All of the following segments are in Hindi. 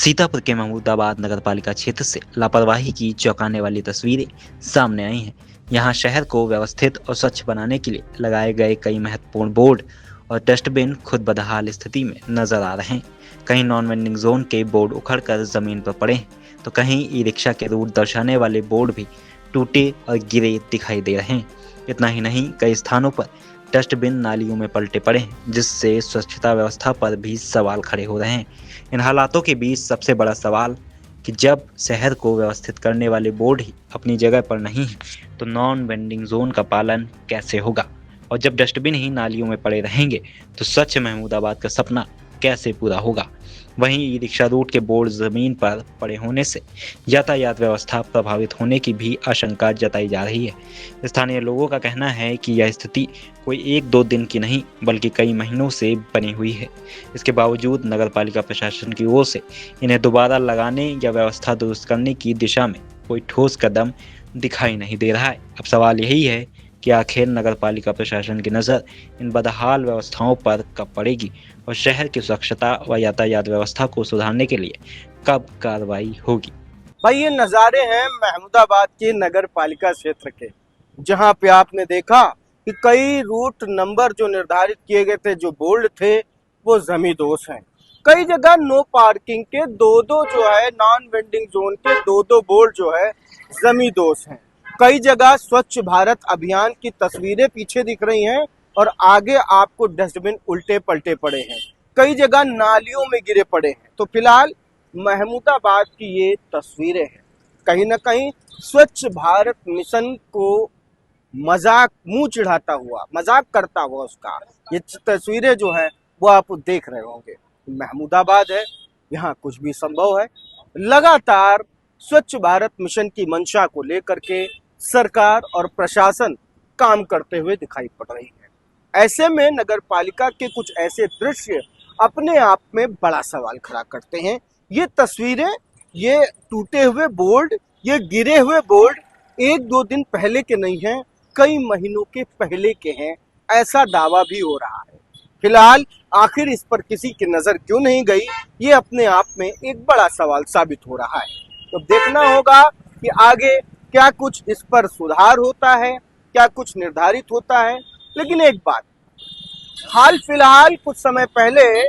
सीतापुर के महमूदाबाद नगरपालिका क्षेत्र से लापरवाही की चौंकाने वाली तस्वीरें सामने आई हैं। यहां शहर को व्यवस्थित और स्वच्छ बनाने के लिए लगाए गए कई महत्वपूर्ण बोर्ड और डस्टबिन खुद बदहाल स्थिति में नजर आ रहे हैं। कहीं नॉन वेंडिंग जोन के बोर्ड उखड़कर जमीन पर पड़े हैं, तो कहीं ई रिक्शा के रूट दर्शाने वाले बोर्ड भी टूटे और गिरे दिखाई दे रहे हैं। इतना ही नहीं, कई स्थानों पर डस्टबिन नालियों में पलटे पड़े हैं, जिससे स्वच्छता व्यवस्था पर भी सवाल खड़े हो रहे हैं। इन हालातों के बीच सबसे बड़ा सवाल कि जब शहर को व्यवस्थित करने वाले बोर्ड ही अपनी जगह पर नहीं है, तो नॉन वेंडिंग जोन का पालन कैसे होगा? और जब डस्टबिन ही नालियों में पड़े रहेंगे, तो स्वच्छ महमूदाबाद का सपना कैसे पूरा होगा? वहीं ई रिक्शा रूट के बोर्ड जमीन पर पड़े होने से यातायात व्यवस्था प्रभावित होने की भी आशंका जताई जा रही है। स्थानीय लोगों का कहना है कि यह स्थिति कोई एक दो दिन की नहीं, बल्कि कई महीनों से बनी हुई है। इसके बावजूद नगरपालिका प्रशासन की ओर से इन्हें दोबारा लगाने या व्यवस्था दुरुस्त करने की दिशा में कोई ठोस कदम दिखाई नहीं दे रहा है। अब सवाल यही है कि आखिर नगरपालिका प्रशासन की नज़र इन बदहाल व्यवस्थाओं पर कब पड़ेगी और शहर की स्वच्छता व यातायात व्यवस्था को सुधारने के लिए कब कार्रवाई होगी? भाई ये नज़ारे हैं महमूदाबाद के नगर पालिका क्षेत्र के, जहां पे आपने देखा कि कई रूट नंबर जो निर्धारित किए गए थे, जो बोर्ड थे, वो जमींदोज हैं। कई जगह नो पार्किंग के दो जो है नॉन वेंडिंग जोन के दो बोर्ड जो है जमींदोज हैं। कई जगह स्वच्छ भारत अभियान की तस्वीरें पीछे दिख रही हैं और आगे आपको डस्टबिन उल्टे पलटे पड़े हैं। कई जगह नालियों में गिरे पड़े हैं। तो फिलहाल महमूदाबाद की ये तस्वीरें हैं। कहीं ना कहीं स्वच्छ भारत मिशन को मजाक मुंह चिढ़ाता हुआ, मजाक करता हुआ उसका ये तस्वीरें जो है वो आप देख रहे होंगे। महमूदाबाद है, यहाँ कुछ भी संभव है। लगातार स्वच्छ भारत मिशन की मंशा को लेकर के सरकार और प्रशासन काम करते हुए दिखाई पड़ रही है। ऐसे में नगर पालिका के कुछ ऐसे दृश्य अपने आप में बड़ा सवाल खड़ा करते हैं। ये तस्वीरें, ये टूटे हुए बोर्ड, ये गिरे हुए बोर्ड एक दो दिन पहले के नहीं हैं, कई महीनों के पहले के हैं, ऐसा दावा भी हो रहा है। फिलहाल आखिर इस पर किसी की नजर क्यों नहीं गई, ये अपने आप में एक बड़ा सवाल साबित हो रहा है। तो देखना होगा कि आगे क्या कुछ इस पर सुधार होता है, क्या कुछ निर्धारित होता है। लेकिन एक बात, हाल फिलहाल कुछ समय पहले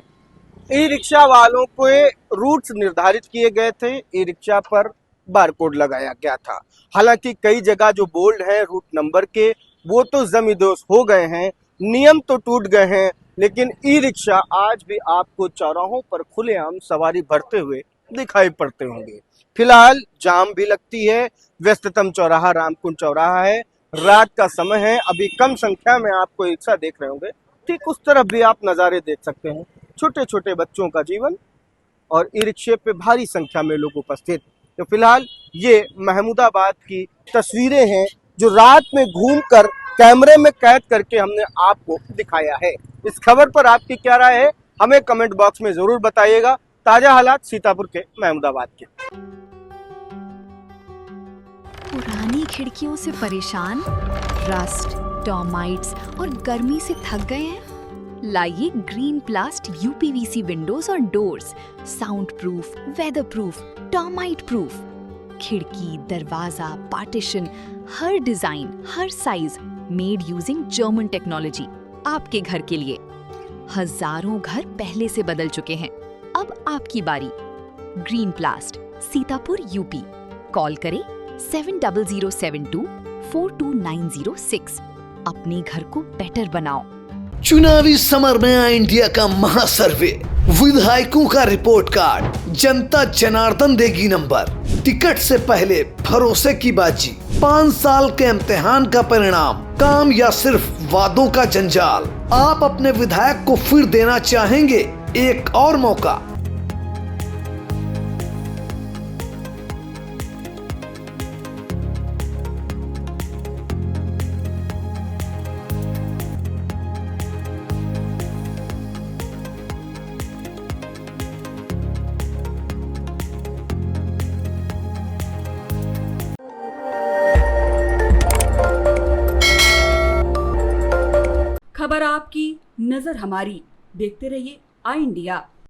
ई रिक्शा वालों को रूट्स निर्धारित किए गए थे, ई रिक्शा पर बारकोड लगाया गया था। हालांकि कई जगह जो बोर्ड है रूट नंबर के, वो तो जमींदोज हो गए हैं, नियम तो टूट गए हैं, लेकिन ई रिक्शा आज भी आपको चौराहों पर खुलेआम सवारी भरते हुए दिखाई पड़ते होंगे। फिलहाल जाम भी लगती है। व्यस्ततम चौराहा रामकुंड चौराहा है, रात का समय है, अभी कम संख्या में आपको रिक्शा देख रहे होंगे। ठीक उस तरफ भी आप नज़ारे देख सकते हैं, छोटे छोटे बच्चों का जीवन और ई रिक्शे पे भारी संख्या में लोग उपस्थित। तो फिलहाल ये महमूदाबाद की तस्वीरें हैं जो रात में घूमकर कैमरे में कैद करके हमने आपको दिखाया है। इस खबर पर आपकी क्या राय है, हमें कमेंट बॉक्स में जरूर बताइएगा। ताजा हालात सीतापुर के महमूदाबाद के। पुरानी खिड़कियों से परेशान, रस्ट, टर्माइट्स और गर्मी से थक गए हैं? लाइए ग्रीन प्लास्ट यूपीवीसी विंडोज और doors, sound proof, weather proof, termite proof. खिड़की, दरवाजा, पार्टीशन, हर डिजाइन, हर size, made using German technology, आपके घर के लिए। हजारों घर पहले से बदल चुके हैं, अब आपकी बारी। Green प्लास्ट, Sitapur UP. कॉल करें 7007242906। अपने घर को बेटर बनाओ। चुनावी समर में आया इंडिया का महासर्वे, विधायकों का रिपोर्ट कार्ड, जनता जनार्दन देगी नंबर। टिकट से पहले भरोसे की बाजी, 5 साल के इम्तिहान का परिणाम, काम या सिर्फ वादों का जंजाल। आप अपने विधायक को फिर देना चाहेंगे एक और मौका? खबर आपकी, नजर हमारी। देखते रहिए आई इंडिया।